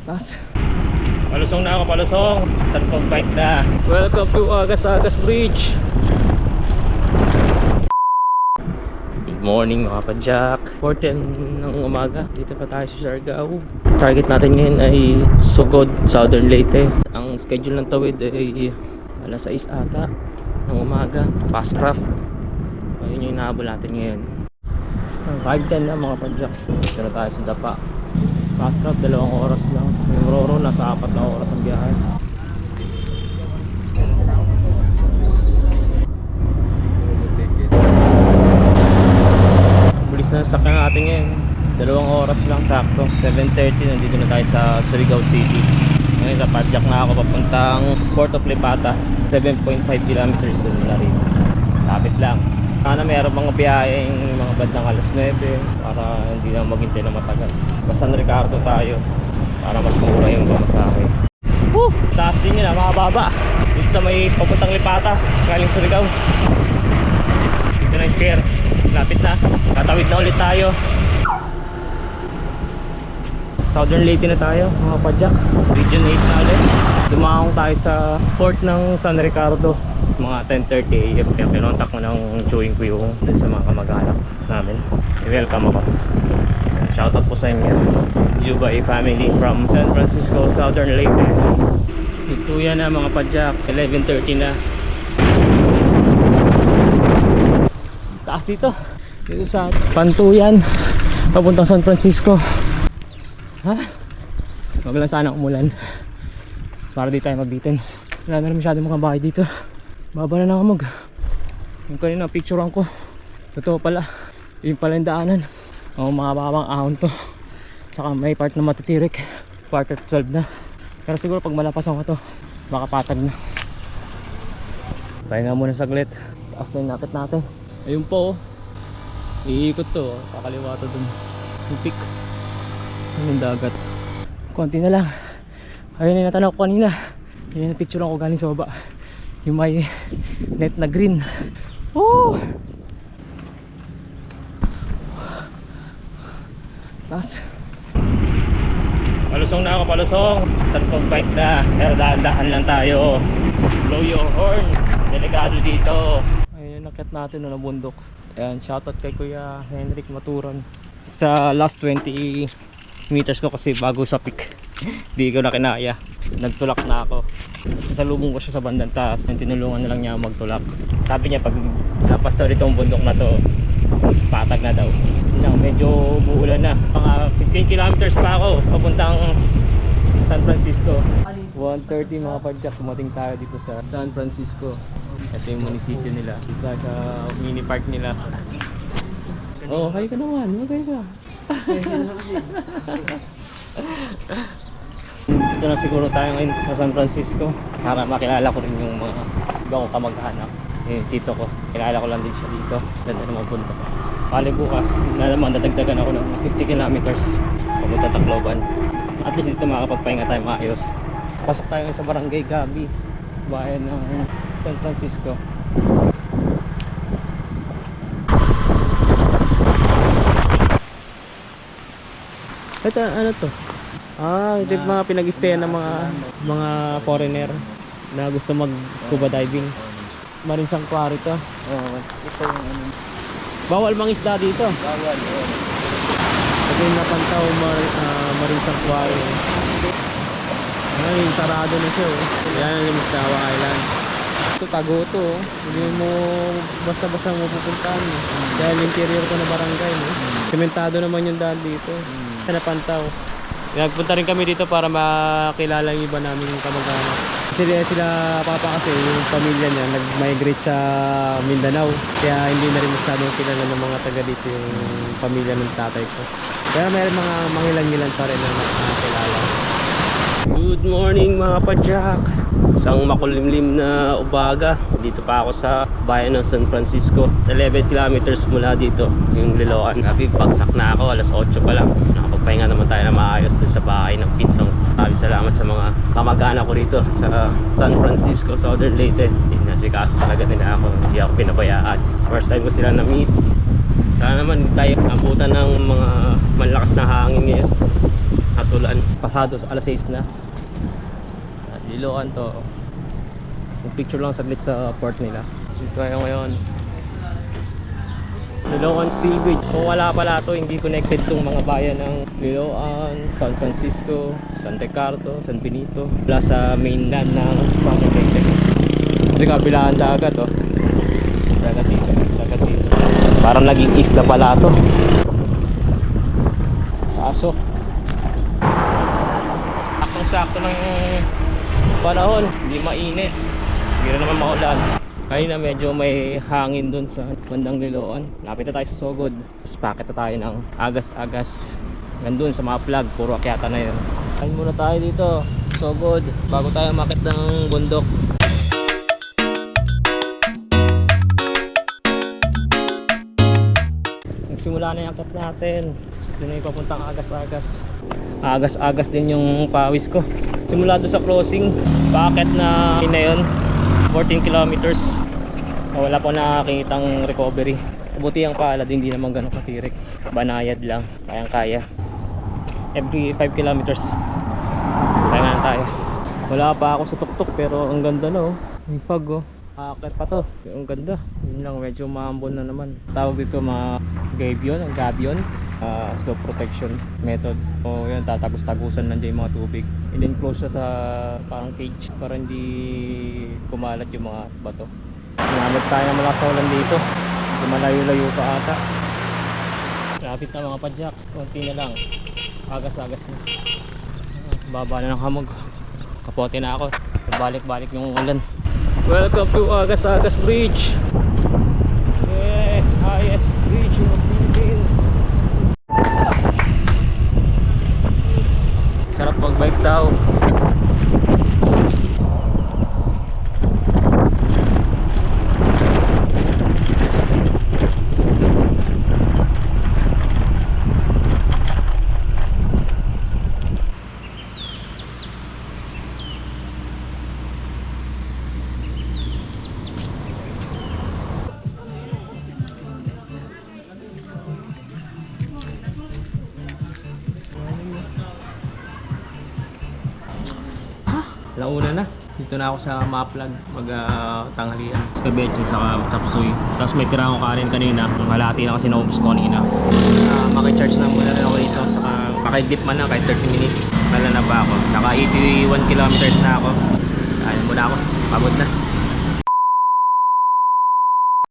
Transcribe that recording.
Taas. Palusong na ako, palusong. Saan pang bike na? Welcome to Agas Bridge. Good morning mga pa-jack. 4:10 ng umaga. Dito pa tayo sa Siargao. Target natin ngayon ay Sugod, Southern Leyte. Ang schedule ng tawid ay alas 6 ata ng umaga. Fast craft. Ayun yung inahabol natin ngayon. 5:10 na mga pa-jack. Dito na tayo sa Dapa. Fast craft, 2 oras lang. Yung Roro, nasa 4 na oras ang biyahe. Ang bilis na sakyan natin ngayon. 2 oras lang sakto. 7:30, nandito na tayo sa Surigao City. Ngayon sa padjak na ako papuntang Port of Lipata. 7.5 kilometers na rin. Lapit lang. Sana mayroon mga biyaheng mga bandang alas 9 para hindi na maghintay na matagal. Basta San Ricardo tayo para mas mura yung pamasahe. Woo! Taas din yun, makababa. Dito sa may papuntang Lipata, galing Surigao. Dito na yung pier. Lapit na. Tatawid na ulit tayo. Southern Leyte na tayo, mga padjak. Region 8 na ulit. Dumahong tayo sa port ng San Ricardo mga 10:30 AM. Kaya pinontak mo ng chewing ko yung dun sa mga kamag-anak namin. I-welcome ako. Shoutout po sa inyo. Jubay family from San Francisco, Southern Leyte. Ito yan na mga padjak. 11:30 na. Taas dito. Dito sa Pantuyan papuntang San Francisco. Ha? Wag lang sana umulan para di tayo mabitin. Wala na masyadong mga bahay dito. Baba na ng amog. Yung kanina picturean ko, totoo pala. Yung pala yung daanan. Mga babang ahon to. Saka may part na matitirik. Part of 12 na. Pero siguro pag malapasan ko to, baka patag na. Pahinga muna saglit. Taas na yung napit natin. Ayun po, iikot to. Kakaliwa to dun. Yung peak. Yung dagat. Konti na lang. Ayun yung natanaw ko kanina. Yun yung picturean ko galing sa baba. Yung may net na green. Oh! Taas. Palusong na ako, palusong. Saan pang bike na? Pero dahan-dahan lang tayo. Blow your horn. Delikado dito. Ayun yung nakit natin na bundok. Ayan, shoutout kay Kuya Henrik Maturon. Sa last 20 meters ko kasi bago sa peak. Di ko na kinaya. Nagtulak na ako. Salubong ko siya sa bandang taas. Tinulungan na lang niya magtulak. Sabi niya pag lapas daw dito ang bundok na to, patag na daw. Medyo buulan na. Mga 15 kilometers pa ako papuntang San Francisco. 1:30 mga padjak, kumating tayo dito sa San Francisco. Ito yung munisipyo nila. Dito sa mini park nila. Oh, kayo ka naman. Okay ka. Dito na siguro tayo ngayon sa San Francisco para makilala ko rin yung mga ibang kamag-anak. Yung tito ko, kilala ko lang din siya dito. Ganda naman punta ko. Pali bukas na naman dadagdagan ako ng 50 kilometers papunta Tacloban. At least dito makakapagpahinga tayo maayos. Pasok tayo sa Barangay Gabi, bayan ng San Francisco. Ito ano to? Ito yung mga pinag-stayan ng mga foreigner na gusto mag-scuba diving. Marine Sanctuary to. Ito yung ano. Bawal mangisda dito. Bawal. Ito yung Napantaw Marine Sanctuary. Yung sarado na siya. Yan ang Limusdawa Island. Ito tago to. Hindi mo basta-basta mo pupuntahan. Dahil interior ko na barangay. Sementado naman yung daan dito. Sa Napantaw. Nagpunta rin kami dito para makilala yung iba namin kamag-anak. Sila papa kasi yung pamilya niya nag-migrate sa Mindanao. Kaya hindi na rin masyadong kilala ng mga taga dito yung pamilya ng tatay ko. Pero may mga mangilan-ngilan pa rin na nakakilala. Good morning mga padjak. Isang makulimlim na umaga. Dito pa ako sa bayan ng San Francisco. 11 kilometers mula dito yung Liloan. Bagsak na ako, alas 8 pa lang. Nakapagpahinga naman tayo na maayos dun sa bahay ng pinsang. Maraming salamat sa mga kamag-anak ko rito sa San Francisco, Southern Leyte. Nasikaso talaga nila ako, hindi ako pinabayaan. First time ko sila na-meet. Sana naman hindi tayo abutan ng mga malakas na hangin ngayon at ulan. Pasado sa alas 6 na. At Liloan to. Picture lang saglit sa port nila. Dito tayo ngayon. Liloan Steel Bridge. Kung wala pala to, hindi connected tong mga bayan ng Liloan, San Francisco, San Ricardo, San Benito. Wala sa mainland ng Southern Leyte. Kasi kabilaan dagat oh. Dagat dito, dagat dito. Parang naging isla pala to. Kaso sakto ng panahon, hindi mainit, hindi rin naman maulan. Kanina medyo may hangin dun sa bandang Liloan. Lapit na tayo sa Sogod. Tapos packet na tayo ng agas-agas nandun sa mga flag, puro akyata na yun. Kain muna tayo dito, Sogod, bago tayo makit ng bundok. Nagsimula na yung akyat natin. Ito na yung papuntang agas-agas. Agas-agas din yung pawis ko. Simula doon sa crossing, packet na yun, 14 kilometers. Wala pa nakakitang recovery. Buti ang palad, hindi naman ganun katirik. Banayad lang, kayang-kaya. Every 5 kilometers kaya nga tayo. Wala pa ako sa tuktok pero ang ganda no. Yung fog oh. Akit pa to. Ang ganda. Yun lang, medyo maambon na naman. Tawag dito mga gabion. Slow protection method. O yun, tatagos-tagusan nandiyan yung mga tubig. And then close siya sa parang cage para hindi kumalat yung mga bato. Nanamit tayo ng malakas na ulan dito. Malayo-layo pa ata. Lapit na mga padyak. Konti na lang. Agas-agas na. Baba na ng hamog. Kapote na ako. Balik-balik yung ulan. Welcome to Agas-Agas Bridge. Yeah, highest bridge in the Philippines. Sarap mag-bike daw. Launa na. Dito na ako sa Maplag mag-tanghalian. Kabeche sa chapsuy. Tapos may tira akong kanin kanina. Malati na kasi naubos ko kanina. Maki-charge na muna rin ako dito. Saka maki-dip man na kahit 30 minutes. Nala na ba ako? Naka 81 kilometers na ako. Kain muna ako. Pagod na.